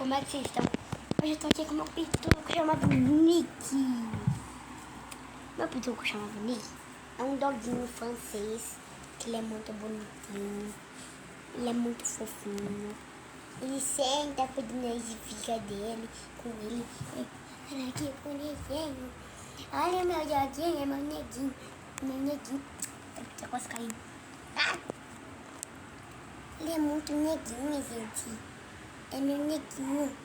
como é que vocês estão? Hoje eu tô aqui com meu pituco chamado Nick. Meu pituco chamado Nick é um doguinho francês, que ele é muito bonitinho, ele é muito fofinho. Ele senta com o nariz e fica dele, com ele. Olha que bonitinho. Olha meu doguinho, é meu neguinho. Meu neguinho. Tá quase caindo. Ah! Ele é muito neguinho, gente. É meu neguinho.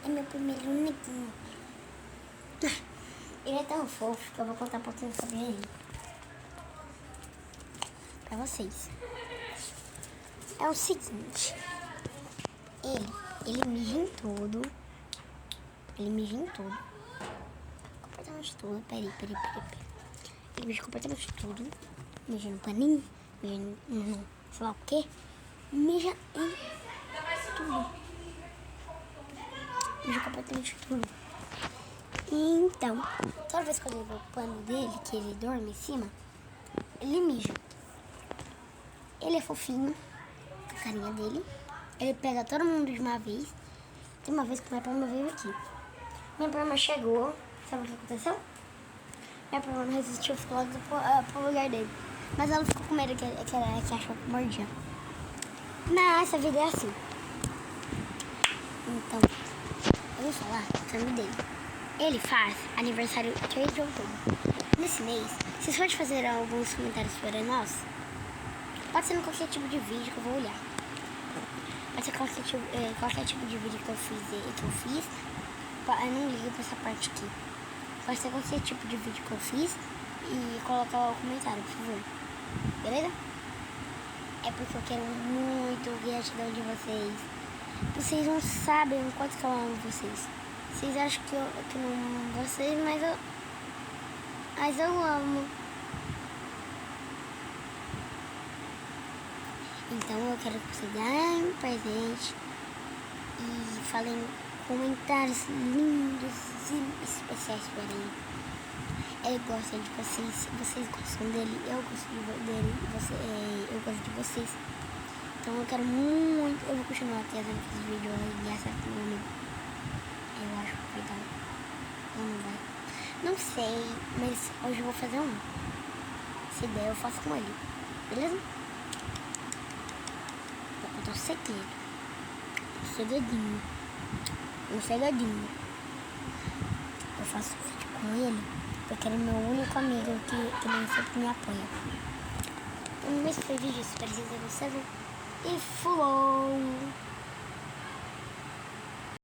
É meu primeiro neguinho. Ele é tão fofo que eu vou contar um pouquinho sobre ele pra vocês. É o seguinte. Ele mija em tudo. Ele mija em tudo. Completamente tudo. Peraí. Ele mija completamente tudo. Mija no paninho. Mija no sei lá o que. Mija em tudo. Mija completamente tudo. Então, toda vez que eu levo o pano dele, que ele dorme em cima, ele mija. Ele é fofinho, a carinha dele. Ele pega todo mundo de uma vez. Tem uma vez que minha prima veio aqui. Minha prima chegou, sabe o que aconteceu? Minha prima não resistiu, ficou lá pro lugar dele. Mas ela ficou com medo que achou que mordia. Mas essa vida é assim. Então, eu vou falar o nome dele. Ele faz aniversário 3 de outubro. Nesse mês, vocês podem fazer alguns comentários sobre nós? Pode ser em qualquer tipo de vídeo que eu vou olhar. Pode ser qualquer tipo de vídeo que eu fiz. Eu não ligo pra essa parte aqui. Pode ser qualquer tipo de vídeo que eu fiz e colocar o comentário, por favor. Beleza? É porque eu quero muito a gratidão de vocês. Vocês não sabem o quanto que eu amo vocês. Vocês acham que eu não amo vocês, mas eu amo. Então eu quero que vocês deem um presente e falem comentários lindos e especiais para ele. Ele gosta de vocês, vocês gostam dele, eu gosto dele, eu gosto de vocês. Então eu quero muito, eu vou continuar trazendo esses vídeos engraçados com meu amigo. Eu acho que vai dar. Ou não vai? Não sei, mas hoje eu vou fazer um. Se der, eu faço com ele. Beleza? Vou contar um segredo. Um segredinho. Eu faço um vídeo com ele, porque ele é meu único amigo que nem sempre me apoia. Um mês foi vídeo, espero que vocês. E falou!